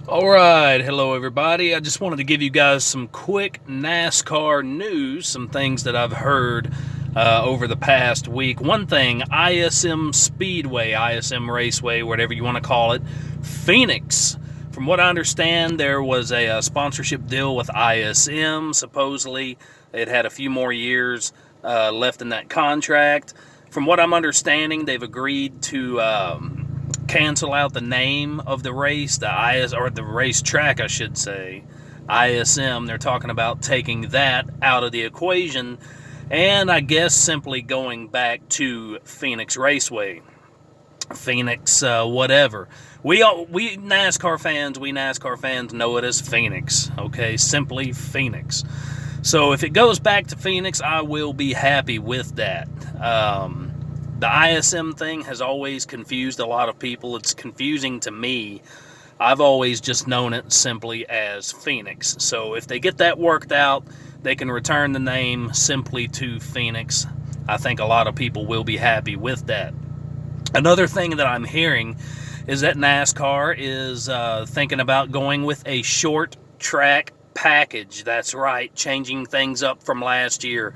All right, hello everybody. I just wanted to give you guys some quick NASCAR news, some things that I've heard over the past week. One thing, ISM Speedway, ISM Raceway, whatever you want to call it, Phoenix. From what I understand, there was a sponsorship deal with ISM. Supposedly, it had a few more years left in that contract. From what I'm understanding, they've agreed to cancel out the name of the race, the racetrack, I should say, ISM. They're talking about taking that out of the equation, and I guess simply going back to Phoenix Raceway, Phoenix, whatever. We NASCAR fans know it as Phoenix. Okay, simply Phoenix. So if it goes back to Phoenix, I will be happy with that. The ISM thing has always confused a lot of people. It's confusing to me. I've always just known it simply as Phoenix. So if they get that worked out, they can return the name simply to Phoenix. I think a lot of people will be happy with that. Another thing that I'm hearing is that NASCAR is thinking about going with a short track package. That's right, changing things up from last year.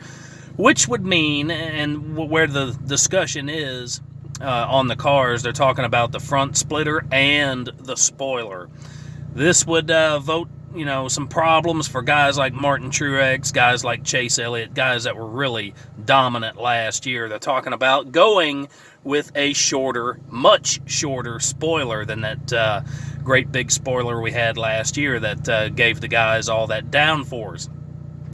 Which would mean, and where the discussion is on the cars, they're talking about the front splitter and the spoiler. This would vote, some problems for guys like Martin Truex, guys like Chase Elliott, guys that were really dominant last year. They're talking about going with a much shorter spoiler than that great big spoiler we had last year that gave the guys all that downforce.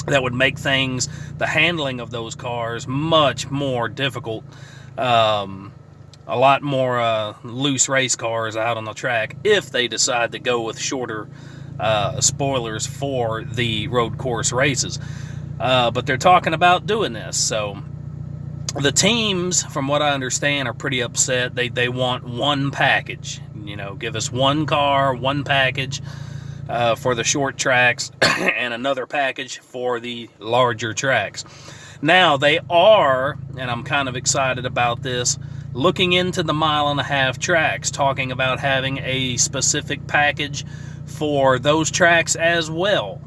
That would make the handling of those cars, much more difficult. A lot more loose race cars out on the track if they decide to go with shorter spoilers for the road course races. But they're talking about doing this. So the teams, from what I understand, are pretty upset. They want one package. Give us one car, one package. For the short tracks and another package for the larger tracks. Now, they are, and I'm kind of excited about this, looking into the mile-and-a-half tracks, talking about having a specific package for those tracks as well.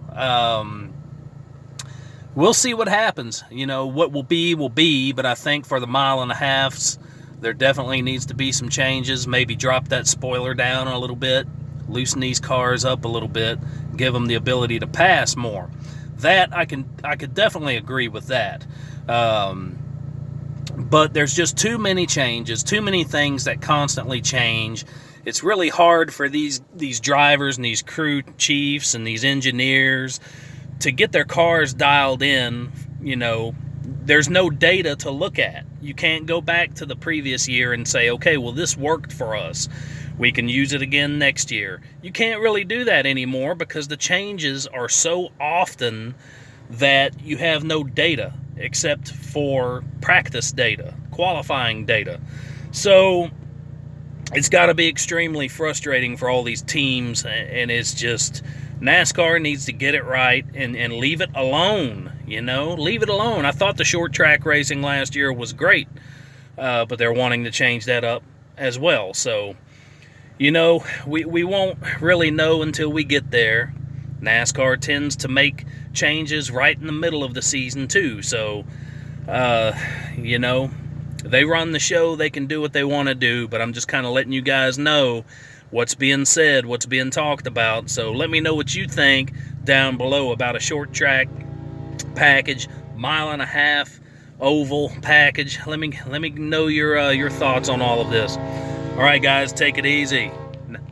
We'll see what happens. What will be, but I think for the mile-and-a-halves, there definitely needs to be some changes. Maybe drop that spoiler down a little bit. Loosen these cars up a little bit, give them the ability to pass more. That I could definitely agree with that. But there's just too many changes, too many things that constantly change. It's really hard for these drivers and these crew chiefs and these engineers to get their cars dialed in. There's no data to look at. You can't go back to the previous year and say, okay, well, this worked for us. We can use it again next year. You can't really do that anymore because the changes are so often that you have no data except for practice data, qualifying data. So it's got to be extremely frustrating for all these teams, and it's just NASCAR needs to get it right and leave it alone, leave it alone. I thought the short track racing last year was great, but they're wanting to change that up as well. So we won't really know until we get there. NASCAR tends to make changes right in the middle of the season, too. So, they run the show. They can do what they want to do. But I'm just kind of letting you guys know what's being said, what's being talked about. So let me know what you think down below about a short track package, mile-and-a-half oval package. Let me know your thoughts on all of this. All right, guys, take it easy.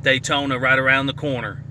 Daytona right around the corner.